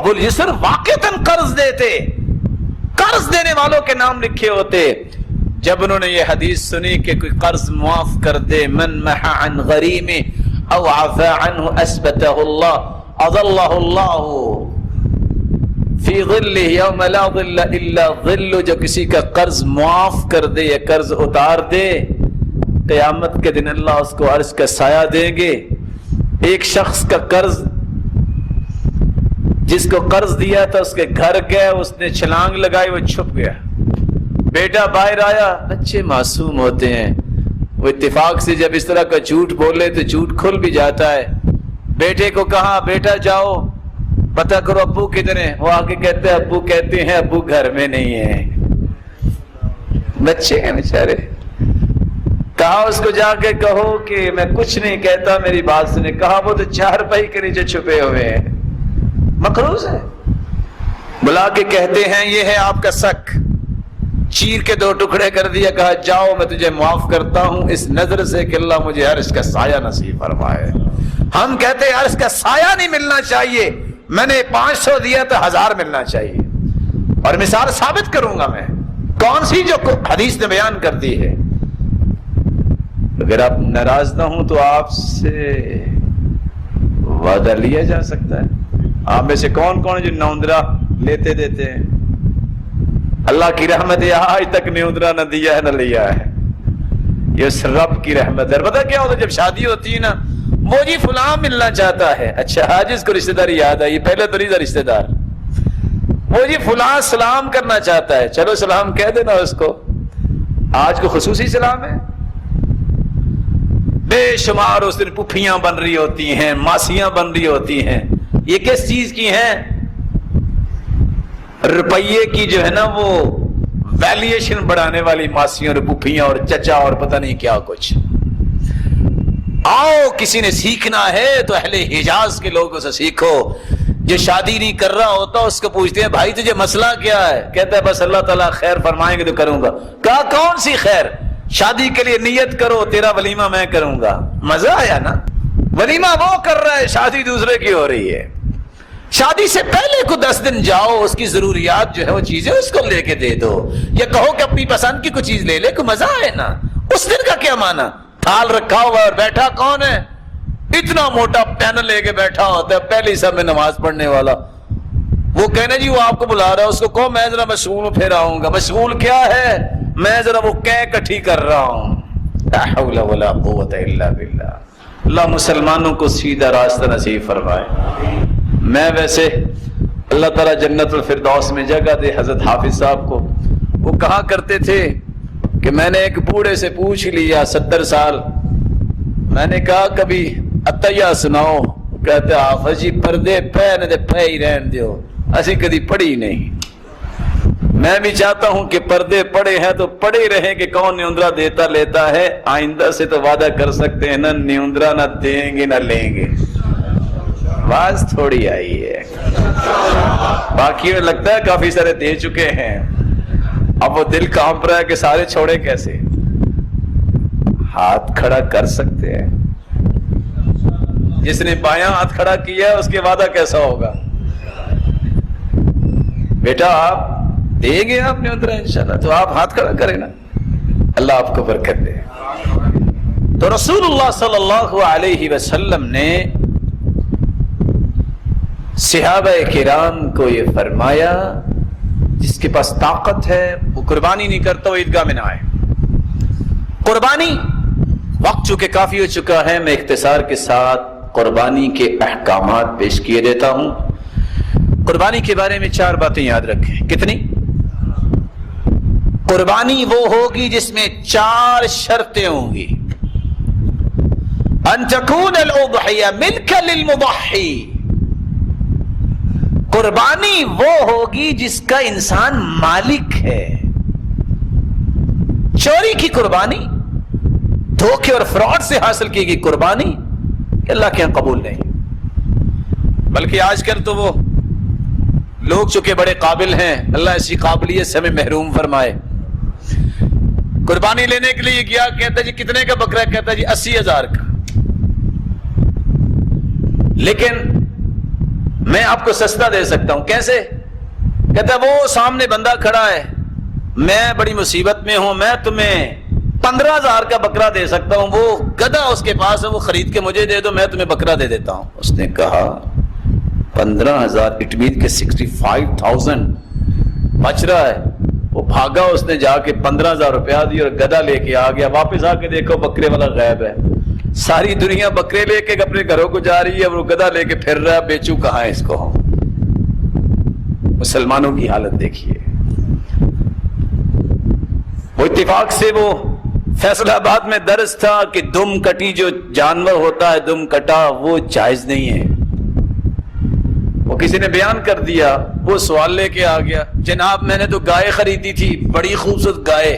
ابو الجسر واقعتاً قرض دیتے، قرض دینے والوں کے نام لکھے ہوتے۔ جب انہوں نے یہ حدیث سنی کہ کوئی قرض معاف کر دے، من محا عن غریم او عفا عنہ اثبتہ اللہ اظلہ اللہ فی ظلہ یوم لا ظل الا ظل، جو کسی کا قرض معاف کر دے یا قرض اتار دے، قیامت کے دن اللہ اس کو عرش کا سایہ دیں گے۔ ایک شخص کا قرض، جس کو قرض دیا تھا، اس کے گھر گئے، اس نے چھلانگ لگائی، وہ چھپ گیا۔ بیٹا باہر آیا، بچے معصوم ہوتے ہیں، وہ اتفاق سے جب اس طرح کا جھوٹ بولے تو جھوٹ کھل بھی جاتا ہے۔ بیٹے کو کہا بیٹا جاؤ پتہ کرو ابو کدھر ہیں، وہ آگے کہتے ہیں ابو کہتے ہیں ابو گھر میں نہیں ہیں، بچے ہیں بیچارے۔ کہا اس کو جا کے کہو کہ میں کچھ نہیں کہتا، میری بات سنے۔ کہا وہ تو چارپائی کے نیچے چھپے ہوئے ہیں، مقروض ہے۔ بلا کے کہتے ہیں یہ ہے آپ کا شک، چیر کے 2 ٹکڑے کر دیا، کہا جاؤ میں تجھے معاف کرتا ہوں اس نظر سے کہ اللہ مجھے عرش کا سایہ نصیب فرمائے۔ ہم کہتے ہیں عرش کا سایہ نہیں ملنا چاہیے، میں نے 500 دیا تو 1000 ملنا چاہیے۔ اور مثال ثابت کروں گا میں، کون سی جو حدیث نے بیان کر دی ہے۔ اگر آپ ناراض نہ ہوں تو آپ سے وعدہ لیا جا سکتا ہے۔ آپ میں سے کون کون جو نوندرا لیتے دیتے ہیں؟ اللہ کی رحمت ہے، آج تک نوندرا نہ دیا ہے نہ لیا ہے، یہ اس رب کی رحمت ہے۔ پتہ کیا ہوتا ہے جب شادی ہوتی ہے نا، وہ جی فلاں ملنا چاہتا ہے، اچھا آج اس کو رشتہ داری یاد آئی، پہلے تو نہیں تھا رشتہ دار، وہ جی فلاں سلام کرنا چاہتا ہے، چلو سلام کہہ دینا اس کو، آج کو خصوصی سلام ہے۔ بے شمار اس دن پھپھیاں بن رہی ہوتی ہیں، ماسیاں بن رہی ہوتی ہیں، یہ کس چیز کی ہیں؟ روپیے کی جو ہے نا وہ ویلیشن بڑھانے والی ماسیاں اور پھپھیاں اور چچا اور پتہ نہیں کیا کچھ۔ آؤ کسی نے سیکھنا ہے تو اہل حجاز کے لوگوں سے سیکھو۔ جو شادی نہیں کر رہا ہوتا اس کو پوچھتے ہیں بھائی تجھے مسئلہ کیا ہے؟ کہتا ہے بس اللہ تعالیٰ خیر فرمائیں گے تو کروں گا۔ کہا کون سی خیر؟ شادی کے لیے نیت کرو تیرا ولیمہ میں کروں گا۔ مزہ آیا نا؟ ولیمہ وہ کر رہا ہے، شادی دوسرے کی ہو رہی ہے۔ شادی سے پہلے کو 10 دن جاؤ، اس کی ضروریات جو ہے وہ چیزیں اس کو لے کے دے دو، یا کہو کہ اپنی پسند کی کوئی چیز لے لے، کوئی مزہ آئے نا۔ اس دن کا کیا معنی؟ تھال رکھا ہوا اور بیٹھا کون ہے؟ اتنا موٹا پینل لے کے بیٹھا ہوتا ہے پہلی سب میں نماز پڑھنے والا، وہ کہنا جی وہ آپ کو بلا رہا ہے، اس کو کہو میں ذرا مشغول ہوں پھر آؤں گا۔ مشغول کیا ہے؟ میں ذرا وہ کٹھی کر رہا ہوں۔ لا حول ولا قوت الا باللہ۔ اللہ مسلمانوں کو سیدھا راستہ نصیب فرمائے۔ میں ویسے اللہ تعالیٰ جنت الفردوس میں جگہ دے حضرت حافظ صاحب کو، وہ کہا کرتے تھے کہ میں نے ایک بوڑھے سے پوچھ لیا 70 سال، میں نے کہا کبھی عطیہ سناؤ، کہتے حافظ جی پردے پے نے دے پے ہی رہن دیو، اسی کدی پڑھی نہیں۔ میں بھی چاہتا ہوں کہ پردے پڑے ہیں تو پڑے رہیں کہ کون نیوندرا دیتا لیتا ہے، آئندہ سے تو وعدہ کر سکتے ہیں نہ نیوندرا نہ دیں گے نہ لیں گے۔ آواز تھوڑی آئی ہے، باقی میں لگتا ہے کافی سارے دے چکے ہیں، اب وہ دل کانپ رہا ہے کہ سارے چھوڑے کیسے۔ ہاتھ کھڑا کر سکتے ہیں، جس نے بایاں ہاتھ کھڑا کیا اس کے وعدہ کیسا ہوگا؟ بیٹا آپ دیں گے آپ نے اترا انشاءاللہ، تو آپ ہاتھ کھڑا کریں نا، اللہ آپ کو برکت دے۔ تو رسول اللہ صلی اللہ علیہ وسلم نے صحابہ کرام کو یہ فرمایا جس کے پاس طاقت ہے وہ قربانی نہیں کرتا، وہ عیدگاہ میں نہ آئے۔ قربانی وقت چونکہ کافی ہو چکا ہے، میں اختصار کے ساتھ قربانی کے احکامات پیش کیے دیتا ہوں۔ قربانی کے بارے میں 4 باتیں یاد رکھیں۔ کتنی؟ قربانی وہ ہوگی جس میں 4 شرطیں ہوں گی۔ ان تکون الاضحیہ ملک للمضحی، قربانی وہ ہوگی جس کا انسان مالک ہے۔ چوری کی قربانی، دھوکے اور فراڈ سے حاصل کی گئی قربانی اللہ کے یہاں قبول نہیں۔ بلکہ آج کل تو وہ لوگ چونکہ بڑے قابل ہیں، اللہ ایسی قابلیت سے ہمیں محروم فرمائے، قربانی لینے کے لیے گیا، کہتا جی کتنے کا بکرا ہے؟ کہتا جی 80,000 کا۔ لیکن میں آپ کو سستا دے سکتا ہوں. کیسے؟ کہتا ہے وہ سامنے بندہ کھڑا ہے, میں بڑی مصیبت میں ہوں, میں تمہیں 15,000 کا بکرا دے سکتا ہوں, وہ گدھا اس کے پاس ہے, وہ خرید کے مجھے دے دو, میں تمہیں بکرا دے دیتا ہوں. اس نے کہا 15,000 اٹ مین کہ 65,000 بچ رہا ہے. وہ بھاگا, اس نے جا کے 15,000 روپیہ دی اور گدھا لے کے آ گیا. واپس آ کے دیکھو بکرے والا غائب ہے. ساری دنیا بکرے لے کے اپنے گھروں کو جا رہی ہے, وہ گدھا لے کے پھر رہا ہے. بیچو کہاں ہے اس کو؟ مسلمانوں کی حالت دیکھیے. وہ اتفاق سے وہ فیصل آباد میں درس تھا کہ دم کٹی جو جانور ہوتا ہے, دم کٹا, وہ جائز نہیں ہے. وہ کسی نے بیان کر دیا, وہ سوال لے کے آ گیا, جناب میں نے تو گائے خریدی تھی, بڑی خوبصورت گائے.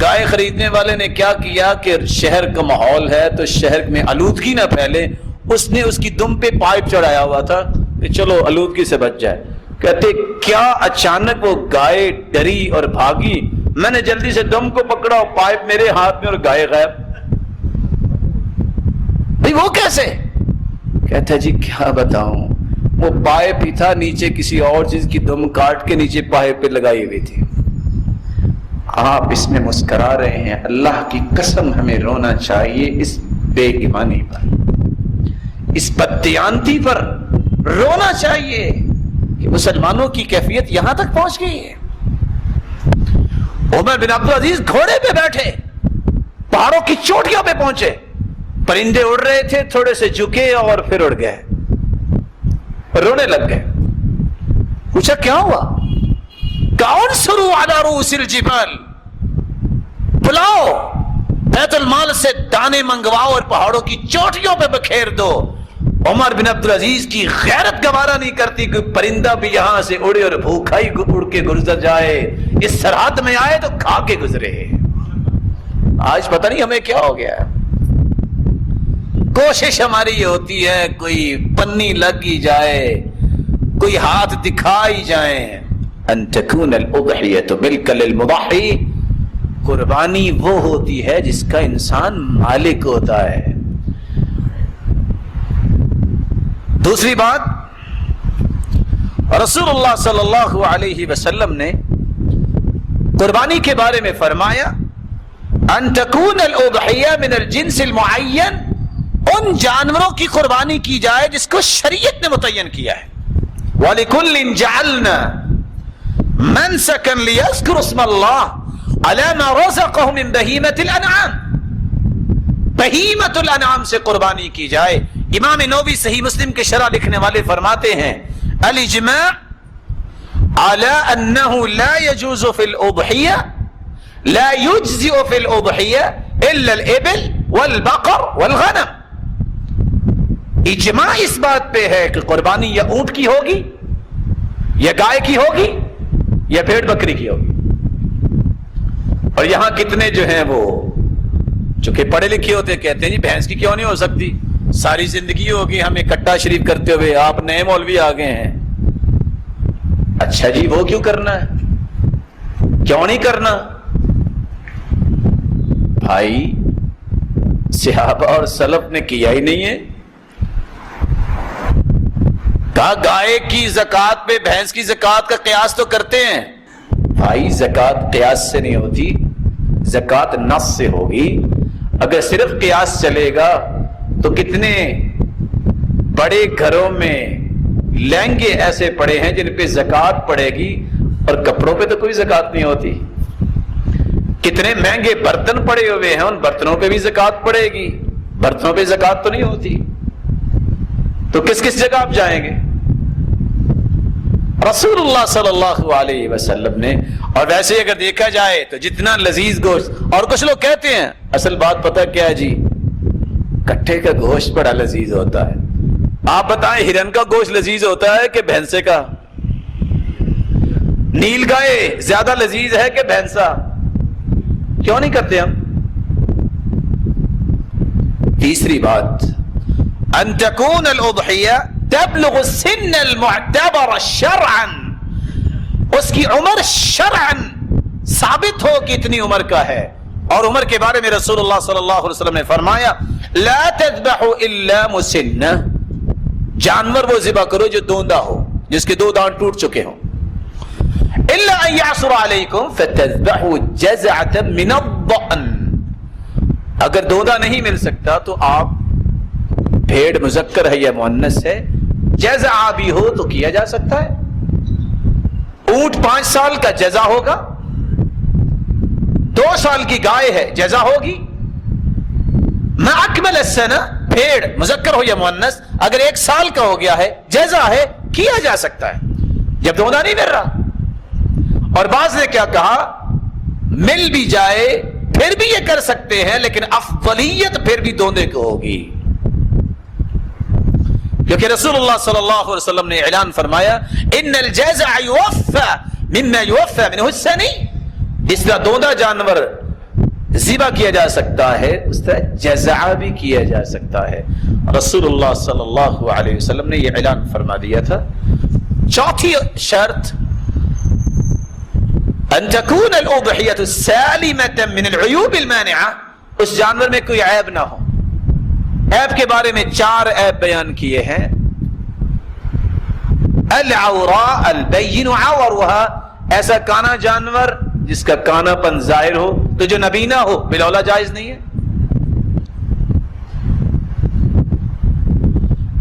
گائے خریدنے والے نے کیا کیا کہ شہر کا ماحول ہے تو شہر میں آلودگی نہ پھیلے, اس نے اس کی دم پہ پائپ چڑھایا ہوا تھا کہ چلو آلودگی سے بچ جائے. کہتے کیا اچانک وہ گائے ڈری اور بھاگی, میں نے جلدی سے دم کو پکڑا اور پائپ میرے ہاتھ میں اور گائے غائب. بھئی وہ کیسے؟ کہتا جی کیا بتاؤں, وہ پائپ ہی تھا, نیچے کسی اور چیز کی دم کاٹ کے نیچے پائپ پہ لگائی ہوئی تھی. آپ اس میں مسکرا رہے ہیں, اللہ کی قسم ہمیں رونا چاہیے اس بے ایمانی پر, اس بددیانتی پر رونا چاہیے کہ مسلمانوں کی کیفیت یہاں تک پہنچ گئی ہے. عمر بن عبدالعزیز گھوڑے پہ بیٹھے پہاڑوں کی چوٹیوں پہ پہنچے, پرندے اڑ رہے تھے, تھوڑے سے جھکے اور پھر اڑ گئے, رونے لگ گئے. پوچھا کیا ہوا؟ کون سرو علی رؤوس الجبال, بلاؤ بیت المال سے دانے منگواؤ اور پہاڑوں کی چوٹیوں پہ بکھیر دو. عمر بن عبدالعزیز کی غیرت گوارا نہیں کرتی کہ پرندہ بھی یہاں سے اڑے اور بھوکا ہی اڑ کے گزر جائے, اس سرحد میں آئے تو کھا کے گزرے. آج پتہ نہیں ہمیں کیا ہو گیا ہے. کوشش ہماری یہ ہوتی ہے کوئی پنی لگی جائے, کوئی ہاتھ دکھائی جائیں. ان تکون الاضحیۃ ملکا للمضحی, قربانی وہ ہوتی ہے جس کا انسان مالک ہوتا ہے. دوسری بات, رسول اللہ صلی اللہ علیہ وسلم نے قربانی کے بارے میں فرمایا ان تکون الاضحیہ من الجنس المعین, ان جانوروں کی قربانی کی جائے جس کو شریعت نے متعین کیا ہے. وَلِكُلٍّ جَعَلْنَا مَنْسَكًا لِيَذْكُرُوا اسْمَ اللَّهِ عَلَى مَا رَزَقَهُم مِّن بَهِيمَةِ الْأَنْعَامِ, بہیمۃ الانعام سے قربانی کی جائے. امام نووی صحیح مسلم کے شرح لکھنے والے فرماتے ہیں الاجماع على انه لا يجوز في الاضحيه لا يجزئ في الاضحيه الا الابل والبقر والغنم. اجماع اس بات پہ ہے کہ قربانی یا اونٹ کی ہوگی یا گائے کی ہوگی یا بھیڑ بکری کی ہوگی. اور یہاں کتنے جو ہیں وہ چونکہ پڑھے لکھے ہوتے کہتے ہیں جی بھینس کی کیوں نہیں ہو سکتی, ساری زندگی ہوگی ہمیں کٹا شریف کرتے ہوئے, آپ نئے مولوی آ گئے ہیں. اچھا جی وہ کیوں کرنا ہے, کیوں نہیں کرنا؟ بھائی صحابہ اور سلف نے کیا ہی نہیں ہے. کہا گائے کی زکوٰۃ پہ بھینس کی زکوٰۃ کا قیاس تو کرتے ہیں. بھائی زکوٰۃ قیاس سے نہیں ہوتی, زکوٰۃ نص سے ہوگی. اگر صرف قیاس چلے گا تو کتنے بڑے گھروں میں لہنگے ایسے پڑے ہیں جن پہ زکوٰۃ پڑے گی اور کپڑوں پہ تو کوئی زکوٰۃ نہیں ہوتی. کتنے مہنگے برتن پڑے ہوئے ہیں, ان برتنوں پہ بھی زکوٰۃ پڑے گی, برتنوں پہ زکوٰۃ تو نہیں ہوتی. تو کس کس جگہ آپ جائیں گے؟ رسول اللہ صلی اللہ علیہ وسلم نے. اور ویسے اگر دیکھا جائے تو جتنا لذیذ گوشت, اور کچھ لوگ کہتے ہیں اصل بات پتہ کیا ہے جی, کٹھے کا گوشت بڑا لذیذ ہوتا ہے. آپ بتائیں ہرن کا گوشت لذیذ ہوتا ہے کہ بھینسے کا؟ نیل گائے زیادہ لذیذ ہے کہ بھینسا؟ کیوں نہیں کرتے ہم؟ تیسری بات, ان تکون الاضحیہ تبلغ السن المعتبر شرعا, اس کی عمر شرعا ثابت ہو کہ اتنی عمر کا ہے. اور عمر کے بارے میں رسول اللہ صلی اللہ علیہ وسلم نے فرمایا لا تذبح الا مسنہ, جانور وہ ذبح کرو جو دوندا ہو، جس کے 2 دانت ٹوٹ چکے ہوں. الا ان يعثر عليكم فتذبحوا جزعة من الضأن، اگر دوندا نہیں مل سکتا تو آپ بھیڑ مذکر ہے یا مؤنث ہے، جزع بھی ہو تو کیا جا سکتا ہے. اونٹ 5 سال کا جزع ہوگا، 2 سال کی گائے ہے جزع ہوگی. ما اکمل السنہ، بھیڑ مذکر ہو یا مؤنث اگر 1 سال کا ہو گیا ہے جزع ہے، کیا جا سکتا ہے جب دوندا نہیں مل رہا. اور بعض نے کیا کہا، مل بھی جائے پھر بھی یہ کر سکتے ہیں، لیکن افضلیت پھر بھی دوندے کو ہوگی، کیونکہ رسول اللہ صلی اللہ علیہ وسلم نے اعلان فرمایا ان الجزع یوفى مما یوفى منه الثنی، جس طرح دوندا جانور ذبح کیا جا سکتا ہے اس طرح جزع بھی کیا جا سکتا ہے. رسول اللہ صلی اللہ علیہ وسلم نے یہ اعلان فرما دیا تھا. چوتھی شرط ان تكون الاضحیۃ سالمة من العیوب المانعہ، اس جانور میں کوئی عیب نہ ہو. عیب کے بارے میں 4 عیب بیان کیے ہیں. العوراء البین عورها، ایسا کانا جانور جس کا کانا پن ظاہر ہو، تو جو نبینا ہو بلولا جائز نہیں ہے.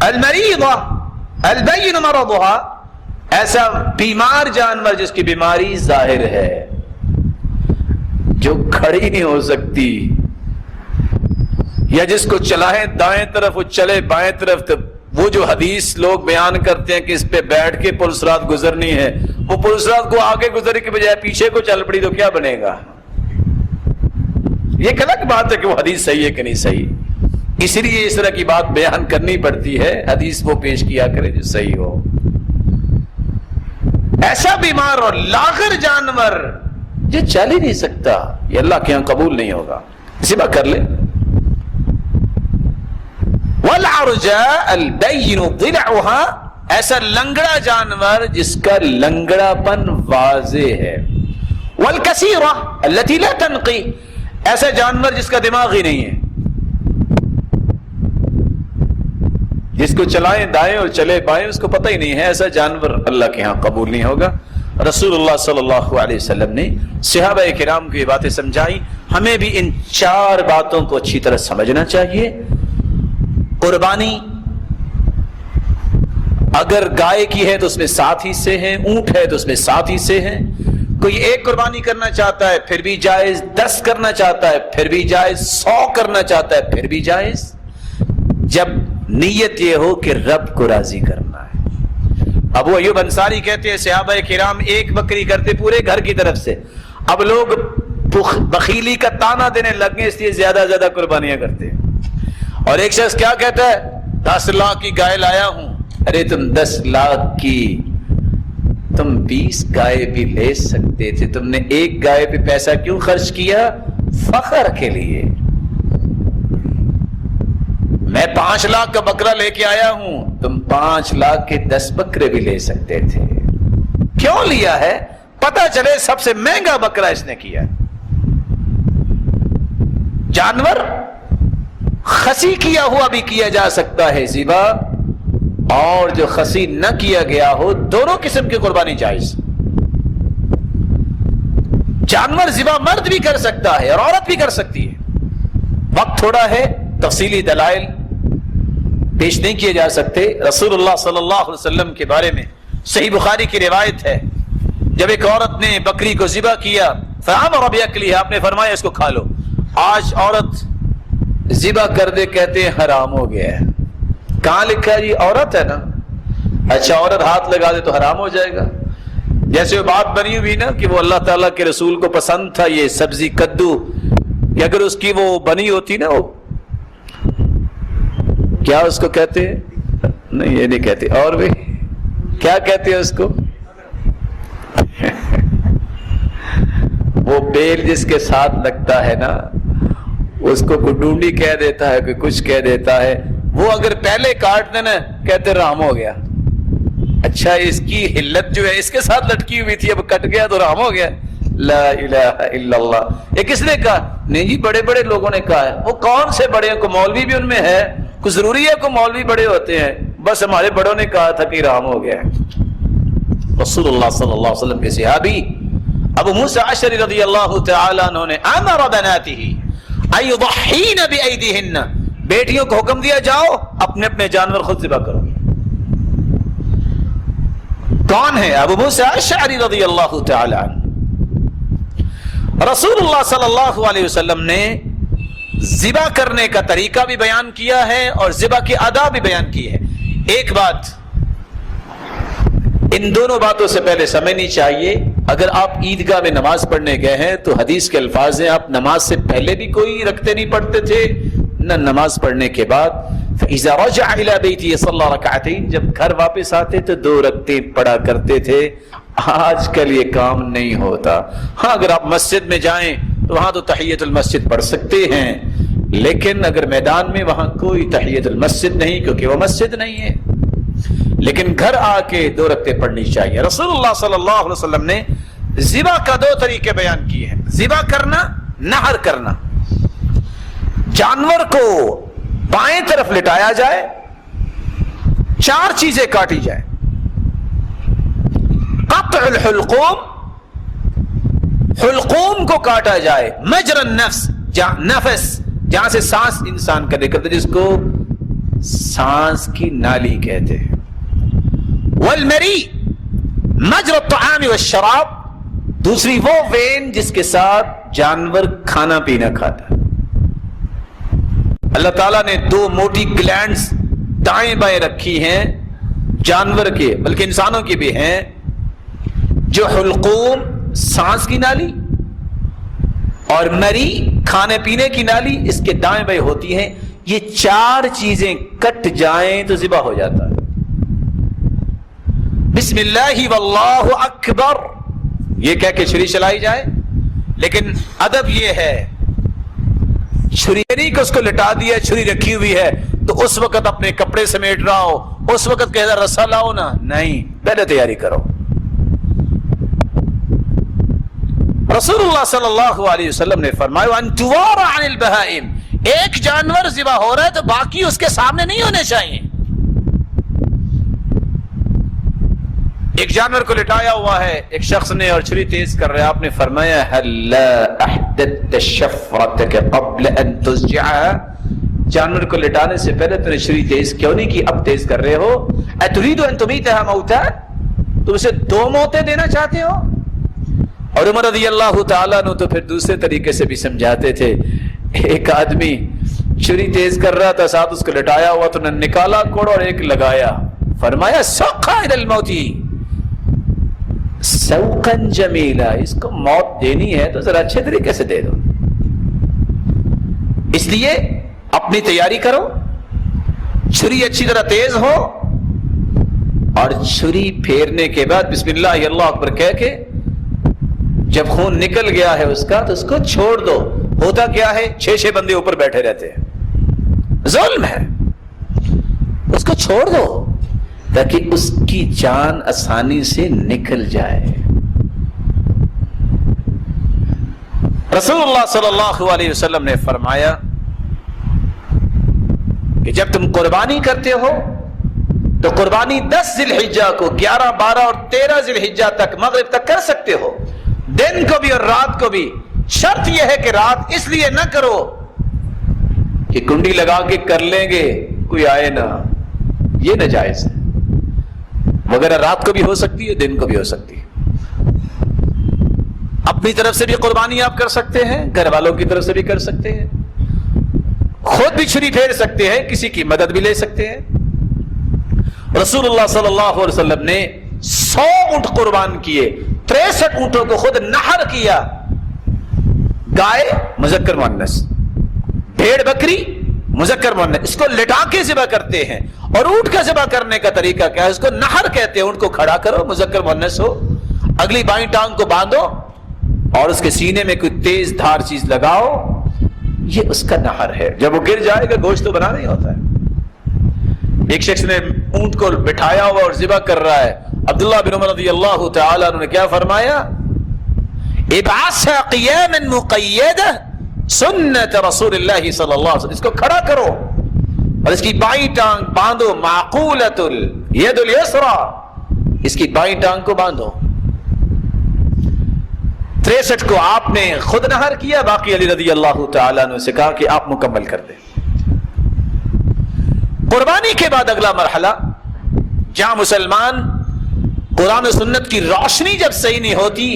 المریضہ البین مرضها، ایسا بیمار جانور جس کی بیماری ظاہر ہے، جو کھڑی نہیں ہو سکتی، یا جس کو چلائیں دائیں طرف وہ چلے بائیں طرف. تو وہ جو حدیث لوگ بیان کرتے ہیں کہ اس پہ بیٹھ کے پلسرات گزرنی ہے، وہ پلسرات کو آگے گزرنے کے بجائے پیچھے کو چل پڑی تو کیا بنے گا؟ یہ ایک الگ بات ہے کہ وہ حدیث صحیح ہے کہ نہیں صحیح، اس لیے اس طرح کی بات بیان کرنی پڑتی ہے. حدیث وہ پیش کیا کرے جو صحیح ہو. ایسا بیمار اور لاغر جانور جو چل ہی نہیں سکتا، یہ اللہ کے ہاں قبول نہیں ہوگا. ذبح کر لے. والعرجاء البین ضلعها، ایسا لنگڑا جانور جس کا لنگڑا پن واضح ہے. والکثیرہ التي لا تنقی، ایسا جانور جس کا دماغ ہی نہیں ہے، جس کو چلائیں دائیں اور چلے بائیں اس کو پتہ ہی نہیں ہے، ایسا جانور اللہ کے ہاں قبول نہیں ہوگا. رسول اللہ صلی اللہ علیہ وسلم نے صحابہ کرام کو یہ باتیں سمجھائی. ہمیں بھی ان 4 باتوں کو اچھی طرح سمجھنا چاہیے. قربانی اگر گائے کی ہے تو اس میں 7 حصے ہیں، اونٹ ہے تو اس میں 7 حصے ہیں. کوئی 1 قربانی کرنا چاہتا ہے پھر بھی جائز، 10 کرنا چاہتا ہے پھر بھی جائز، 100 کرنا چاہتا ہے پھر بھی جائز، جب نیت یہ ہو کہ رب کو راضی کرنا ہے. ابو ایوب انصاری کہتے ہیں صحابہ کرام 1 بکری کرتے پورے گھر کی طرف سے، اب لوگ بخیلی کا تانا دینے لگ گئے اس لیے زیادہ قربانیاں کرتے ہیں. اور ایک شخص کیا کہتا ہے 10 لاکھ کی گائے لایا ہوں. ارے تم 10 لاکھ کی، تم 20 گائے بھی لے سکتے تھے، تم نے 1 گائے پہ پیسہ کیوں خرچ کیا؟ فخر کے لیے. میں 5 لاکھ کا بکرا لے کے آیا ہوں، تم 5 لاکھ کے 10 بکرے بھی لے سکتے تھے. کیوں لیا ہے؟ پتا چلے سب سے مہنگا بکرا اس نے کیا. جانور خسی کیا ہوا بھی کیا جا سکتا ہے ذبح، اور جو خسی نہ کیا گیا ہو، دونوں قسم کی قربانی جائز. جانور ذبح مرد بھی کر سکتا ہے اور عورت بھی کر سکتی ہے. وقت تھوڑا ہے، تفصیلی دلائل پیش نہیں کیے جا سکتے. رسول اللہ صلی اللہ علیہ وسلم کے بارے میں صحیح بخاری کی روایت ہے، جب ایک عورت نے بکری کو ذبح کیا فامر باکلها، آپ نے فرمایا اس کو کھا لو. آج عورت ذبح کر دے کہتے ہیں حرام ہو گیا ہے. کہاں لکھا ہے؟ یہ عورت ہے نا. اچھا عورت ہاتھ لگا دے تو حرام ہو جائے گا. جیسے وہ بات بنی ہوئی نا کہ وہ اللہ تعالیٰ کے رسول کو پسند تھا یہ سبزی کدو، کہ اگر اس کی وہ بنی ہوتی نا، وہ کیا اس کو کہتے ہیں؟ نہیں یہ نہیں کہتے، اور بھی کیا کہتے ہیں اس کو؟ وہ بیل جس کے ساتھ لگتا ہے نا، اس کو کوئی ڈونڈی کہہ دیتا ہے، کوئی کچھ کہہ دیتا ہے. وہ اگر پہلے کاٹ دینا کہتے رام ہو گیا. اچھا اس کی حلت جو ہے اس کے ساتھ لٹکی ہوئی تھی، اب کٹ گیا تو رام ہو گیا. لا الہ الا اللہ. یہ کس نے کہا؟ نہیں جی بڑے بڑے لوگوں نے کہا ہے. وہ کون سے بڑے ہیں؟ کو مولوی بھی ان میں ہے؟ کوئی ضروری ہے کو مولوی بڑے ہوتے ہیں؟ بس ہمارے بڑوں نے کہا تھا کہ رام ہو گیا ہے۔ رسول اللہ صلی اللہ علیہ وسلم کے صحابی ابو موسیٰ اشعری رضی اللہ تعالی عنہ نے امر بناتہ ان یضحین بایدیہن، بیٹیوں کو حکم دیا جاؤ اپنے اپنے جانور خود ذبح کرو۔ کون ہے؟ ابو موسیٰ اشعری رضی اللہ تعالی عنہ۔ رسول اللہ صلی اللہ علیہ وسلم نے ذبح کرنے کا طریقہ بھی بیان کیا ہے اور ذبح کی ادا بھی بیان کی ہے۔ ایک بات ان دونوں باتوں سے پہلے سمجھنی چاہیے، اگر آپ عیدگاہ میں نماز پڑھنے گئے ہیں تو حدیث کے الفاظ ہیں آپ نماز سے پہلے بھی کوئی رکھتے نہیں پڑھتے تھے نہ نماز پڑھنے کے بعد۔ فَإِذَا رَجَعَ إِلَى بَيْتِهِ صَلَّى رَكَعَتَيْن، جب گھر واپس آتے تو 2 رکعتیں پڑھا کرتے تھے۔ آج کل یہ کام نہیں ہوتا۔ ہاں اگر آپ مسجد میں جائیں تو وہاں تو تحیۃ المسجد پڑھ سکتے ہیں، لیکن اگر میدان میں وہاں کوئی تحیۃ المسجد نہیں، کیونکہ وہ مسجد نہیں ہے، لیکن گھر آ کے 2 رکعتیں پڑھنی چاہیے۔ رسول اللہ صلی اللہ علیہ وسلم نے ذبح کا 2 طریقے بیان کیے ہیں، ذبح کرنا، نحر کرنا۔ جانور کو بائیں طرف لٹایا جائے، 4 چیزیں کاٹی جائیں۔ قطع الحلقوم، حلقوم کو کاٹا جائے، مجرى النفس، نفس جہاں سے سانس انسان کا نکلتا ہے جس کو سانس کی نالی کہتے ہیں۔ والمری مجرى الطعام والشراب، دوسری وہ وین جس کے ساتھ جانور کھانا پینا کھاتا ہے۔ اللہ تعالیٰ نے 2 موٹی گلینڈز دائیں بائیں رکھی ہیں جانور کے، بلکہ انسانوں کی بھی ہیں، جو حلقوم سانس کی نالی اور مری کھانے پینے کی نالی اس کے دائیں بائیں ہوتی ہیں۔ یہ 4 چیزیں کٹ جائیں تو ذبح ہو جاتا ہے۔ بسم اللہ واللہ اکبر یہ کہہ کے چھری چلائی جائے، لیکن ادب یہ ہے چھری نہیں کہ اس کو لٹا دیا، چھری رکھی ہوئی ہے تو اس وقت اپنے کپڑے سمیٹ رہا ہو، اس وقت کہہ رہا رسا لاؤ نا، نہیں، پہلے تیاری کرو۔ رسول اللہ صلی اللہ علیہ وسلم نے فرمایا وَأَن تُوَارَ عَنِ الْبَهَائِمِ، ایک جانور ذبح ہو رہا ہے تو باقی اس کے سامنے نہیں ہونے چاہیے۔ ایک جانور کو لٹایا ہوا ہے ایک شخص نے اور چھری تیز کر رہا ہے، آپ نے فرمایا هَلَّا أَحْدَثْتَ شَفْرَتَكَ قَبْلَ أَن تُزْجِعَهَا، جانور کو لٹانے سے پہلے تو نے چھری تیز کیوں نہیں کی، اب تیز کر رہے ہو۔ أَتُرِيدُ أَن تُمِيتَهَا مَوْتًا، تم اسے 2 موتیں دینا چاہتے ہو۔ اور عمر رضی اللہ تعالیٰ نے تو پھر دوسرے طریقے سے بھی سمجھاتے تھے۔ ایک آدمی چھری تیز کر رہا تھا، ساتھ اس کو لٹایا ہوا تو نے نکالا کوڑ اور ایک لگایا، فرمایا سوقا الی الموت سوقا جمیلا، اس کو موت دینی ہے تو ذرا اچھے طریقے سے دے دو۔ اس لیے اپنی تیاری کرو، چھری اچھی طرح تیز ہو، اور چھری پھیرنے کے بعد بسم اللہ اللہ اکبر کہہ کے جب خون نکل گیا ہے اس کا تو اس کو چھوڑ دو۔ ہوتا کیا ہے 6 بندے اوپر بیٹھے رہتے ہیں، ظلم ہے، اس کو چھوڑ دو تاکہ اس کی جان آسانی سے نکل جائے۔ رسول اللہ صلی اللہ علیہ وسلم نے فرمایا کہ جب تم قربانی کرتے ہو تو قربانی 10 ذی الحجہ کو 11، 12 اور 13 ذی الحجہ تک مغرب تک کر سکتے ہو، دن کو بھی اور رات کو بھی۔ شرط یہ ہے کہ رات اس لیے نہ کرو کہ کنڈی لگا کے کر لیں گے کوئی آئے نہ، یہ ناجائز ہے، وغیرہ رات کو بھی ہو سکتی ہے، دن کو بھی ہو سکتی ہے۔ اپنی طرف سے بھی قربانی آپ کر سکتے ہیں، گھر والوں کی طرف سے بھی کر سکتے ہیں، خود بھی چھری پھیر سکتے ہیں، کسی کی مدد بھی لے سکتے ہیں۔ رسول اللہ صلی اللہ علیہ وسلم نے 100 اونٹ قربان کیے، 63 اونٹوں کو خود نحر کیا، گائے مذکر مؤنث، بھیڑ بکری مذکر مؤنث، اس کو لٹا کے ذبح کرتے ہیں۔ اور اونٹ کا ذبح کرنے کا طریقہ کیا ہے؟ اس کو نحر کہتے ہیں۔ اونٹ کو کھڑا کرو، مذکر مؤنث ہو، اگلی بائیں ٹانگ کو باندھو اور اس کے سینے میں کوئی تیز دھار چیز لگاؤ، یہ اس کا نحر ہے۔ جب وہ گر جائے گا گوشت تو بنا نہیں ہوتا ہے۔ ایک شخص نے اونٹ کو بٹھایا ہوا اور ذبح کر رہا ہے، عبداللہ بن عمر رضی اللہ تعالیٰ عنہ نے کیا فرمایا؟ ابعثها قیاما مقیدہ سنت رسول اللہ صلی اللہ علیہ وسلم، اس کو کھڑا کرو اور اس کی بائیں ٹانگ باندھو، معقولۃ الید الیسرا، اس کی بائیں ٹانگ کو باندھو۔ 63 کو آپ نے خود نہر کیا، باقی علی رضی اللہ تعالیٰ عنہ سے کہا کہ آپ مکمل کر دیں۔ قربانی کے بعد اگلا مرحلہ، جہاں مسلمان قرآن و سنت کی روشنی جب صحیح نہیں ہوتی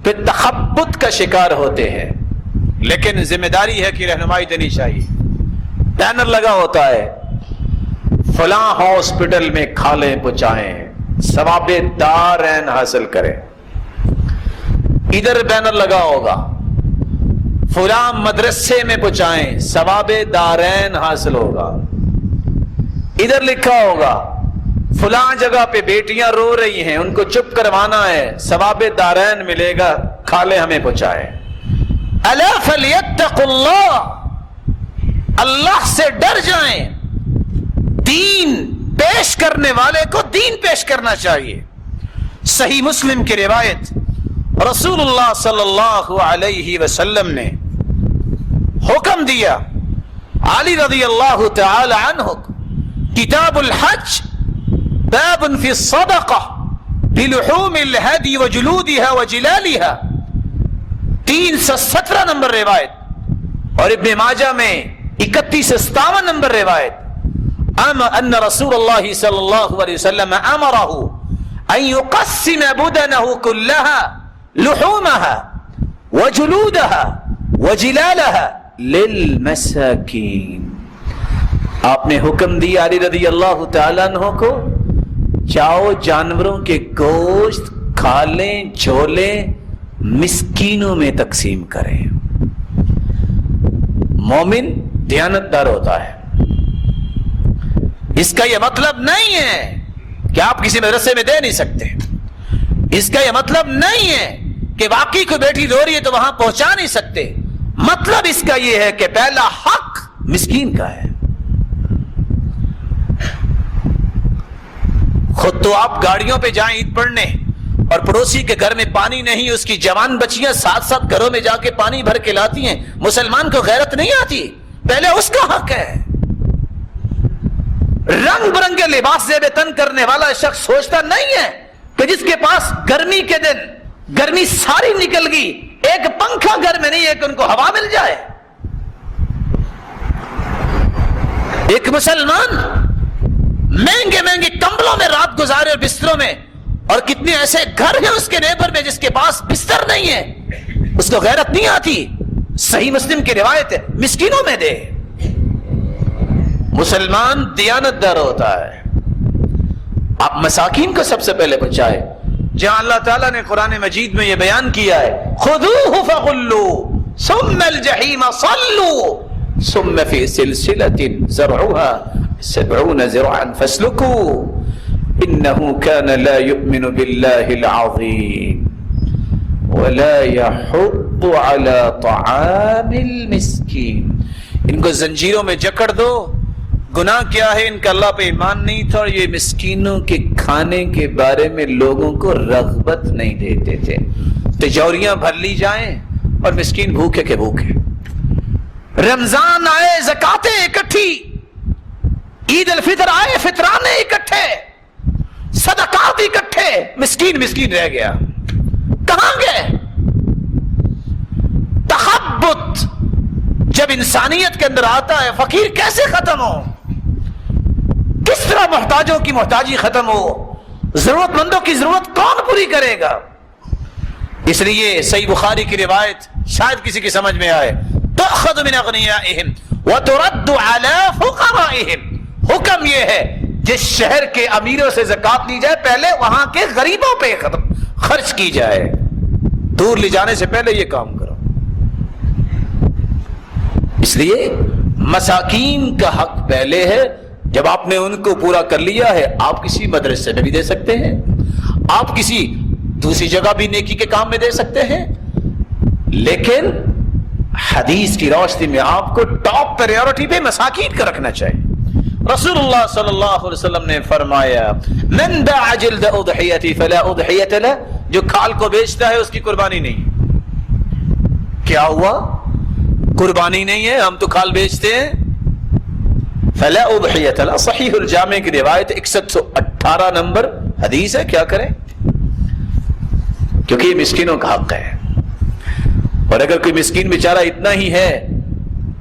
پھر تخبط کا شکار ہوتے ہیں، لیکن ذمہ داری ہے کہ رہنمائی دینی چاہیے۔ بینر لگا ہوتا ہے فلاں ہاسپٹل میں کھالیں پہنچائیں، ثواب دارین حاصل کریں۔ ادھر بینر لگا ہوگا فلاں مدرسے میں پہنچائیں، ثواب دارین حاصل ہوگا۔ ادھر لکھا ہوگا فلاں جگہ پہ بیٹیاں رو رہی ہیں، ان کو چپ کروانا ہے، ثواب دارین ملے گا، کھالیں ہمیں پہنچائیں۔ الا فلیتقوا اللہ، اللہ سے ڈر جائیں۔ دین پیش کرنے والے کو دین پیش کرنا چاہیے۔ صحیح مسلم کی روایت، رسول اللہ صلی اللہ علیہ وسلم نے حکم دیا، علی رضی اللہ تعالی عنہ، کتاب الحج باب فی الصدقہ بلحوم الہدی وجلودها وجلالها، 317 نمبر روایت، اور ابن ماجہ میں 3157 نمبر روایت، ان رسول اللہ صلی اللہ علیہ وسلم امرہ ان یقسم بدنہ کلہا لحومها وجلودها وجلالها للمساکین۔ آپ نے حکم دیا علی رضی اللہ تعالیٰ عنہ کو، جاؤ جانوروں کے گوشت کھالیں جھولیں، مسکینوں میں تقسیم کریں۔ مومن دیانتدار ہوتا ہے۔ اس کا یہ مطلب نہیں ہے کہ آپ کسی مدرسے میں دے نہیں سکتے، اس کا یہ مطلب نہیں ہے کہ واقعی کوئی بیٹی رو رہی ہے تو وہاں پہنچا نہیں سکتے۔ مطلب اس کا یہ ہے کہ پہلا حق مسکین کا ہے۔ خود تو آپ گاڑیوں پہ جائیں عید پڑھنے اور پڑوسی کے گھر میں پانی نہیں، اس کی جوان بچیاں ساتھ ساتھ گھروں میں جا کے پانی بھر کے لاتی ہیں، مسلمان کو غیرت نہیں آتی؟ پہلے اس کا حق ہے۔ رنگ برنگے لباس زیب تن کرنے والا شخص سوچتا نہیں ہے کہ جس کے پاس گرمی کے دن گرمی ساری نکل گئی، ایک پنکھا گھر میں نہیں ہے کہ ان کو ہوا مل جائے۔ ایک مسلمان مہنگے مہنگے کمبلوں میں رات گزارے اور بستروں میں، اور کتنے ایسے گھر ہیں اس کے نیبر میں جس کے پاس بستر نہیں ہے، اس کو غیرت نہیں آتی۔ صحیح مسلم کی روایت ہے، مسکینوں میں دے۔ مسلمان دیانتدار ہوتا ہے۔ آپ مساکین کو سب سے پہلے پہنچائے، جہاں اللہ تعالیٰ نے قرآن مجید میں یہ بیان کیا ہے، خذوہ فغلوا ثم الجحیم صلوا ثم فی سلسلۃ ذرعها 70 ذراعا فاسلکوا انه كان لا يؤمن بالله العظیم ولا يحض على طعام المسکین۔ ان کو زنجیروں میں جکڑ دو۔ گناہ کیا ہے؟ ان کا اللہ پہ ایمان نہیں تھا، اور یہ مسکینوں کے کھانے کے بارے میں لوگوں کو رغبت نہیں دیتے تھے۔ تجوریاں بھر لی جائیں اور مسکین بھوکے کے بھوکے۔ رمضان آئے زکاتیں اکٹھی، عید الفطر آئے فطرانے اکٹھے، صدقات اکٹھے، مسکین مسکین رہ گیا۔ کہاں گئے؟ تخبط جب انسانیت کے اندر آتا ہے، فقیر کیسے ختم ہو؟ کس طرح محتاجوں کی محتاجی ختم ہو؟ ضرورت مندوں کی ضرورت کون پوری کرے گا؟ اس لیے صحیح بخاری کی روایت شاید کسی کی سمجھ میں آئے، تؤخذ من اغنیائہم وترد علی فقرائہم۔ حکم یہ ہے جس شہر کے امیروں سے زکات لی جائے پہلے وہاں کے غریبوں پہ خرچ کی جائے، دور لے جانے سے پہلے یہ کام کرو۔ اس لیے مساکین کا حق پہلے ہے۔ جب آپ نے ان کو پورا کر لیا ہے، آپ کسی مدرسے میں بھی دے سکتے ہیں، آپ کسی دوسری جگہ بھی نیکی کے کام میں دے سکتے ہیں، لیکن حدیث کی روشنی میں آپ کو ٹاپ پریورٹی پہ مساکین کا رکھنا چاہیے۔ رسول اللہ صلی اللہ علیہ وسلم نے فرمایا، من باع جلد اضحیتی فلا اضحیت لہ، جو کھال کو بیچتا ہے اس کی قربانی نہیں۔ کیا ہوا؟ قربانی نہیں ہے، ہم تو کھال بیچتے ہیں۔ فلا اضحیۃ له، صحیح الجامع کی روایت 6118 نمبر حدیث ہے. کیا کریں؟ کیونکہ یہ مسکینوں کا حق ہے، اور اگر کوئی مسکین بیچارہ اتنا ہی ہے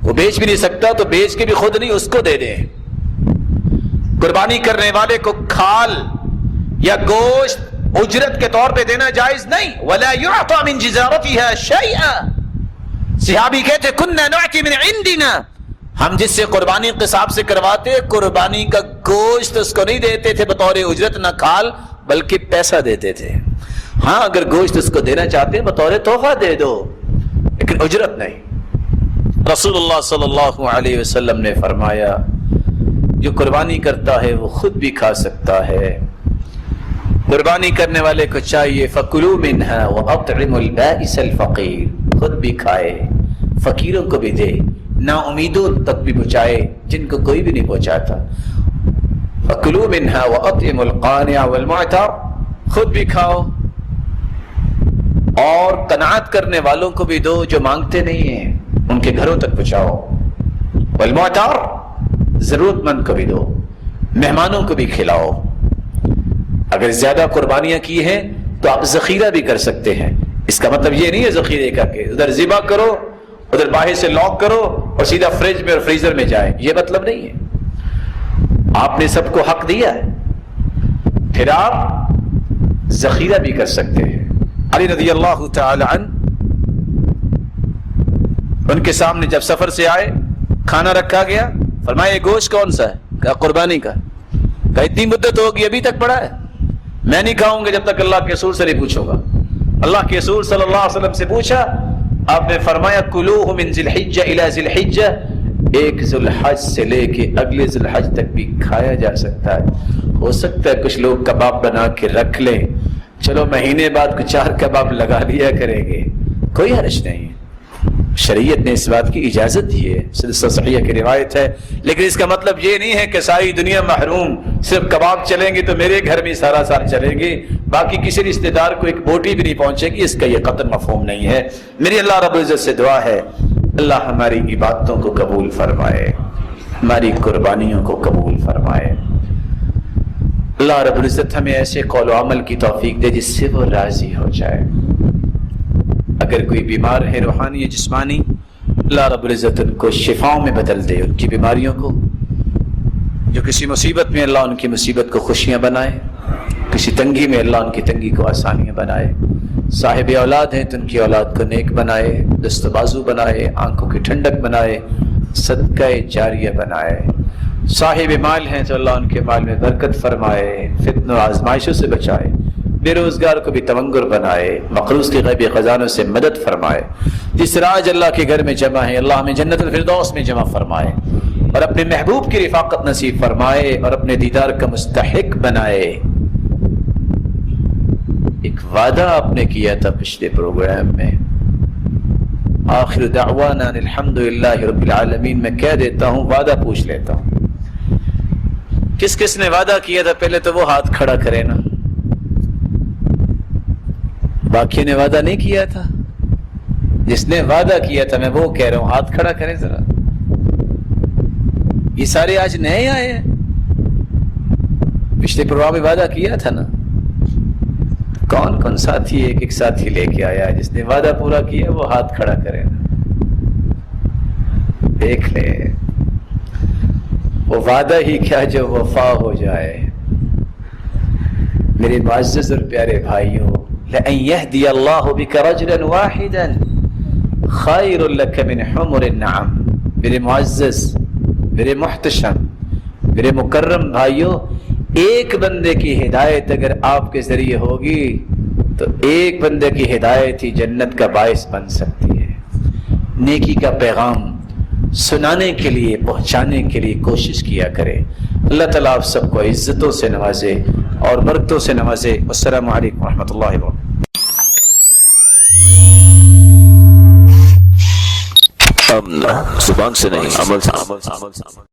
وہ بیچ بھی نہیں سکتا تو بیچ کے بھی خود نہیں، اس کو دے دیں. قربانی کرنے والے کو کھال یا گوشت اجرت کے طور پہ دینا جائز نہیں. ولا يعطى من جزارتها شيئا. صحابی کہتے كنا نعطي من عندنا، ہم جس سے قربانی قصاب سے کرواتے قربانی کا گوشت اس کو نہیں دیتے تھے بطور اجرت، نہ کھال بلکہ پیسہ دیتے تھے. ہاں اگر گوشت اس کو دینا چاہتے ہیں بطور تحفہ دے دو، لیکن اجرت نہیں. رسول اللہ صلی اللہ علیہ وسلم نے فرمایا جو قربانی کرتا ہے وہ خود بھی کھا سکتا ہے. قربانی کرنے والے کو چاہیے فَكُلُوا مِنْهَا وَأَطْعِمُوا الْبَائِسَ الْفَقِيرَ، خود بھی کھائے فقیروں کو بھی دے، نا امیدوں تک بھی پہنچائے جن کو کوئی بھی نہیں پہنچاتا. فَكُلُوا مِنْهَا وَأَطْعِمُوا الْقَانِعَ وَالْمُعْتَرَ، خود بھی کھاؤ اور قناعت کرنے والوں کو بھی دو جو مانگتے نہیں ہیں، ان کے گھروں تک پہنچاؤ. والمعتر، ضرورت مند کو بھی دو، مہمانوں کو بھی کھلاؤ. اگر زیادہ قربانیاں کی ہیں تو آپ ذخیرہ بھی کر سکتے ہیں. اس کا مطلب یہ نہیں ہے ذخیرے کا کہ ادھر ذبح کرو ادھر باہر سے لاک کرو اور سیدھا فریج میں اور فریزر میں جائے، یہ مطلب نہیں ہے. آپ نے سب کو حق دیا ہے، پھر آپ ذخیرہ بھی کر سکتے ہیں. علی رضی اللہ تعالی عنہ ان کے سامنے جب سفر سے آئے کھانا رکھا گیا، فرمایا یہ گوشت کون سا ہے؟ کہا قربانی کا. کہا اتنی مدت ہوگی ابھی تک پڑا ہے؟ میں نہیں کھاؤں گا جب تک اللہ کے رسول سے نہیں پوچھوں گا. اللہ کے رسول صلی اللہ علیہ وسلم سے پوچھا، آپ نے فرمایا کلوہ من ذی الحجہ الی ذی الحجہ، ایک ذی الحج سے لے کے اگلے ذی الحج تک بھی کھایا جا سکتا ہے. ہو سکتا ہے کچھ لوگ کباب بنا کے رکھ لیں، چلو مہینے بعد کچھ 4 کباب لگا لیا کریں گے، کوئی حرج نہیں. شریعت نے اس بات کی اجازت دی ہے، سلسلہ صحیحہ کی روایت ہے. لیکن اس کا مطلب یہ نہیں ہے کہ ساری دنیا محروم، صرف کباب چلیں گے تو میرے گھر میں سارا سال چلیں گے، باقی کسی رشتہ دار کو ایک بوٹی بھی نہیں پہنچے گی. اس کا یہ قطعاً مفہوم نہیں ہے. میری اللہ رب العزت سے دعا ہے اللہ ہماری عبادتوں کو قبول فرمائے، ہماری قربانیوں کو قبول فرمائے. اللہ رب العزت ہمیں ایسے قول و عمل کی توفیق دے جس سے وہ راضی ہو جائے. اگر کوئی بیمار ہے روحانی یا جسمانی، اللہ رب العزت ان کو شفاؤں میں بدل دے، ان کی بیماریوں کو. جو کسی مصیبت میں اللہ ان کی مصیبت کو خوشیاں بنائے، کسی تنگی میں اللہ ان کی تنگی کو آسانیاں بنائے. صاحب اولاد ہیں تو ان کی اولاد کو نیک بنائے، دست و بازو بنائے، آنکھوں کی ٹھنڈک بنائے، صدقہ جاریہ بنائے. صاحب مال ہیں تو اللہ ان کے مال میں برکت فرمائے، فتن و آزمائشوں سے بچائے، بے روزگار کو بھی تونگر بنائے، مقروض کے غیبی خزانوں سے مدد فرمائے. جس راج اللہ کے گھر میں جمع ہے اللہ ہمیں جنت الفردوس میں جمع فرمائے اور اپنے محبوب کی رفاقت نصیب فرمائے اور اپنے دیدار کا مستحق بنائے. ایک وعدہ آپ نے کیا تھا پچھلے پروگرام میں، آخر دعوانا الحمدللہ رب العالمین. میں کہہ دیتا ہوں، وعدہ پوچھ لیتا ہوں، کس کس نے وعدہ کیا تھا؟ پہلے تو وہ ہاتھ کھڑا کرے نا. باقی نے وعدہ نہیں کیا تھا؟ جس نے وعدہ کیا تھا میں وہ کہہ رہا ہوں، ہاتھ کھڑا کریں ذرا. یہ سارے آج نئے آئے ہیں، پچھلے پروگرام میں وعدہ کیا تھا نا. کون کون ساتھی ایک ایک ساتھی لے کے آیا؟ جس نے وعدہ پورا کیا وہ ہاتھ کھڑا کرے نا. دیکھ لے وہ وعدہ ہی کیا جو وفا ہو جائے. میرے معزز اور پیارے بھائیوں، لَأَن يَهْدِيَ اللَّهُ بِكَ رَجُلًا وَاحِدًا خَيْرٌ لَكَ مِنْ حُمُرِ النَّعَمِ. میرے معزز، میرے محتشم، میرے مکرم بھائیوں، ایک بندے کی ہدایت اگر آپ کے ذریعے ہوگی تو ایک بندے کی ہدایت ہی جنت کا باعث بن سکتی ہے. نیکی کا پیغام سنانے کے لیے، پہنچانے کے لیے کوشش کیا کرے. اللہ تعالیٰ آپ سب کو عزتوں سے نوازے اور برکتوں سے نوازے. السلام علیکم ورحمۃ اللہ وبرکاتہ. زبان سے نہیں، عمل سے.